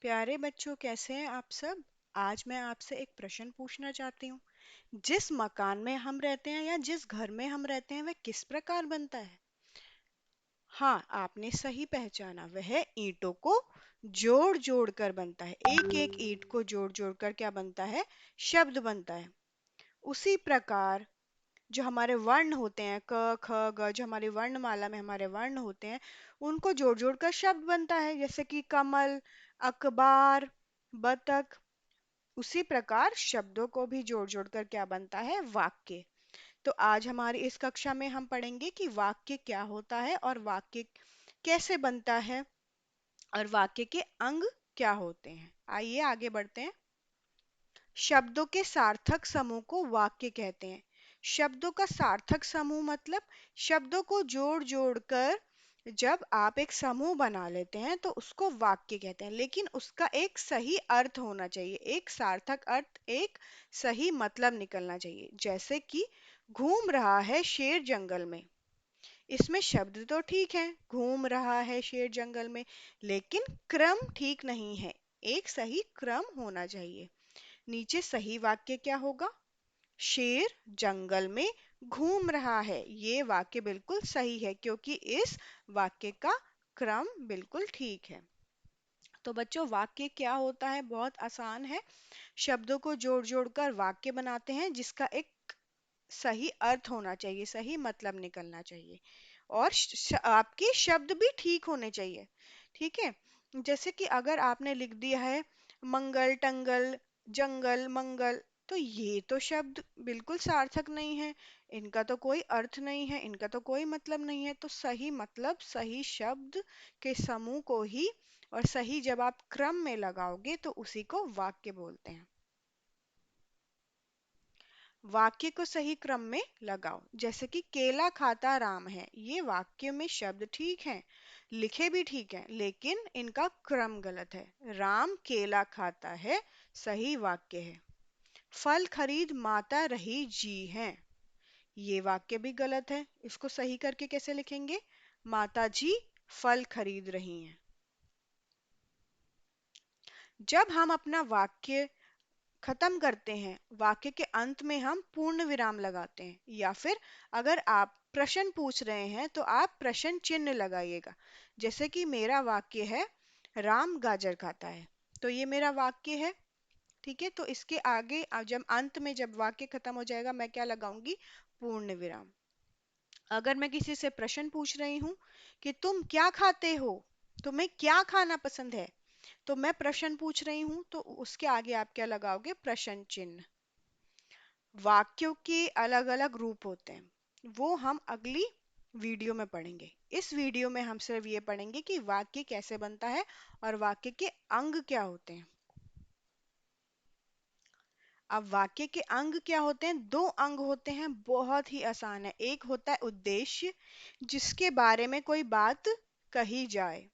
प्यारे बच्चों, कैसे हैं आप सब। आज मैं आपसे एक प्रश्न पूछना चाहती हूँ। जिस मकान में हम रहते हैं या जिस घर में हम रहते हैं वह किस प्रकार बनता है। हाँ, आपने सही पहचाना, वह ईंटों को जोड़ जोड़ कर बनता है। एक एक ईंट को जोड़ जोड़ कर क्या बनता है, शब्द बनता है। उसी प्रकार जो हमारे वर्ण होते हैं, क ख ग, जो हमारी वर्णमाला में हमारे वर्ण होते हैं, उनको जोड़ जोड़ कर शब्द बनता है, जैसे कि कमल, अखबार, बतख। उसी प्रकार शब्दों को भी जोड़ जोड़ कर क्या बनता है, वाक्य। तो आज हमारी इस कक्षा में हम पढ़ेंगे कि वाक्य क्या होता है और वाक्य कैसे बनता है और वाक्य के अंग क्या होते हैं। आइए आगे बढ़ते हैं। शब्दों के सार्थक समूह को वाक्य कहते हैं। शब्दों का सार्थक समूह मतलब शब्दों को जोड़ जोड़ कर जब आप एक समूह बना लेते हैं तो उसको वाक्य कहते हैं, लेकिन उसका एक सही अर्थ होना चाहिए। एक सार्थक अर्थ, एक सही मतलब निकलना चाहिए। जैसे कि घूम रहा है शेर जंगल में। इसमें शब्द तो ठीक है, घूम रहा है शेर जंगल में, लेकिन क्रम ठीक नहीं है। एक सही क्रम होना चाहिए। नीचे सही वाक्य क्या होगा, शेर जंगल में घूम रहा है। ये वाक्य बिल्कुल सही है क्योंकि इस वाक्य का क्रम बिल्कुल ठीक है। तो बच्चों, वाक्य क्या होता है, बहुत आसान है। शब्दों को जोड़ जोड़ कर वाक्य बनाते हैं जिसका एक सही अर्थ होना चाहिए, सही मतलब निकलना चाहिए, और आपके शब्द भी ठीक होने चाहिए। ठीक है। जैसे कि अगर आपने लिख दिया है मंगल टंगल जंगल मंगल, तो ये तो शब्द बिल्कुल सार्थक नहीं है। इनका तो कोई अर्थ नहीं है, इनका तो कोई मतलब नहीं है। तो सही मतलब, सही शब्द के समूह को ही और सही जब आप क्रम में लगाओगे तो उसी को वाक्य बोलते हैं। वाक्य को सही क्रम में लगाओ। जैसे कि केला खाता राम है, ये वाक्य में शब्द ठीक हैं, लिखे भी ठीक हैं, लेकिन इनका क्रम गलत है। राम केला खाता है, सही वाक्य है। फल खरीद माता रही जी हैं, ये वाक्य भी गलत है। इसको सही करके कैसे लिखेंगे, माता जी फल खरीद रही हैं। जब हम अपना वाक्य खत्म करते हैं, वाक्य के अंत में हम पूर्ण विराम लगाते हैं, या फिर अगर आप प्रश्न पूछ रहे हैं तो आप प्रश्न चिन्ह लगाइएगा। जैसे कि मेरा वाक्य है राम गाजर खाता है, तो ये मेरा वाक्य है। ठीक है। तो इसके आगे जब अंत में जब वाक्य खत्म हो जाएगा मैं क्या लगाऊंगी, पूर्ण विराम। अगर मैं किसी से प्रश्न पूछ रही हूँ कि तुम क्या खाते हो, तुम्हें क्या खाना पसंद है, तो मैं प्रश्न पूछ रही हूँ, तो उसके आगे आप क्या लगाओगे, प्रश्न चिन्ह। वाक्यों के अलग अलग रूप होते हैं, वो हम अगली वीडियो में पढ़ेंगे। इस वीडियो में हम सिर्फ ये पढ़ेंगे कि वाक्य कैसे बनता है और वाक्य के अंग क्या होते हैं। अब वाक्य के अंग क्या होते हैं, दो अंग होते हैं, बहुत ही आसान है। एक होता है उद्देश्य, जिसके बारे में कोई बात कही जाए,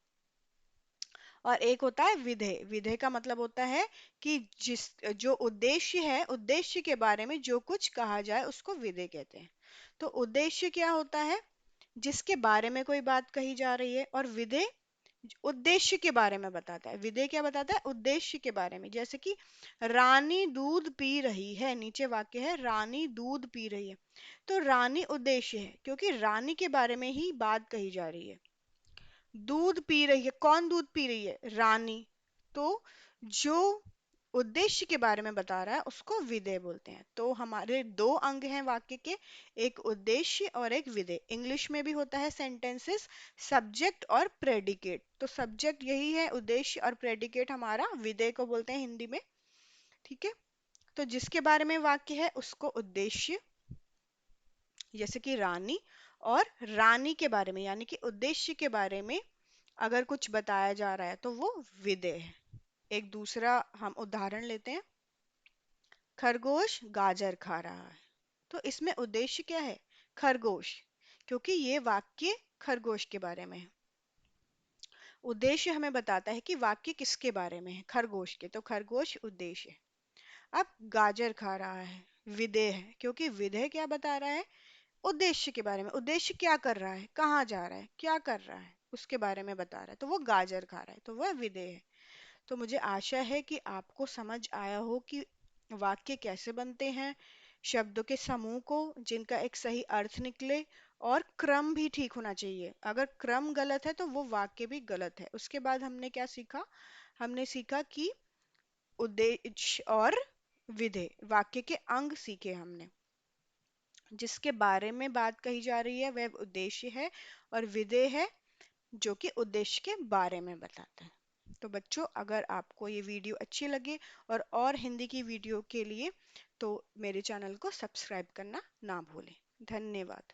और एक होता है विधेय। विधेय का मतलब होता है कि जिस जो उद्देश्य है, उद्देश्य के बारे में जो कुछ कहा जाए उसको विधेय कहते हैं। तो उद्देश्य क्या होता है, जिसके बारे में कोई बात कही जा रही है, और विधेय उद्देश्य के बारे में बताता है। विधेय क्या बताता है, उद्देश्य के बारे में। जैसे कि रानी दूध पी रही है, नीचे वाक्य है रानी दूध पी रही है, तो रानी उद्देश्य है क्योंकि रानी के बारे में ही बात कही जा रही है। दूध पी रही है, कौन दूध पी रही है, रानी। तो जो उद्देश्य के बारे में बता रहा है उसको विधेय बोलते हैं। तो हमारे दो अंग हैं वाक्य के, एक उद्देश्य और एक विधेय। इंग्लिश में भी होता है सेंटेंसेस सब्जेक्ट और प्रेडिकेट। तो सब्जेक्ट यही है उद्देश्य, और प्रेडिकेट हमारा विधेय को बोलते हैं हिंदी में। ठीक है। तो जिसके बारे में वाक्य है उसको उद्देश्य, जैसे कि रानी, और रानी के बारे में यानी कि उद्देश्य के बारे में अगर कुछ बताया जा रहा है तो वो विधेय है। एक दूसरा हम उदाहरण लेते हैं, खरगोश गाजर खा रहा है। तो इसमें उद्देश्य क्या है, खरगोश, क्योंकि ये वाक्य खरगोश के बारे में है। उद्देश्य हमें बताता है कि वाक्य किसके बारे में है, खरगोश के, तो खरगोश उद्देश्य है। अब गाजर खा रहा है, विधेय है, क्योंकि विधेय क्या बता रहा है, उद्देश्य के बारे में। उद्देश्य क्या कर रहा है, कहाँ जा रहा है, क्या कर रहा है, उसके बारे में बता रहा है, तो वो गाजर खा रहा है, तो वह विधेय है। तो मुझे आशा है कि आपको समझ आया हो कि वाक्य कैसे बनते हैं, शब्दों के समूह को जिनका एक सही अर्थ निकले, और क्रम भी ठीक होना चाहिए। अगर क्रम गलत है तो वो वाक्य भी गलत है। उसके बाद हमने क्या सीखा? हमने सीखा कि उद्देश्य और विधेय, वाक्य के अंग सीखे हमने। जिसके बारे में बात कही जा रही है वह उद्देश्य है, और विधेय है जो कि उद्देश्य के बारे में बताता है। तो बच्चों, अगर आपको ये वीडियो अच्छी लगे और हिंदी की वीडियो के लिए, तो मेरे चैनल को सब्सक्राइब करना ना भूलें। धन्यवाद।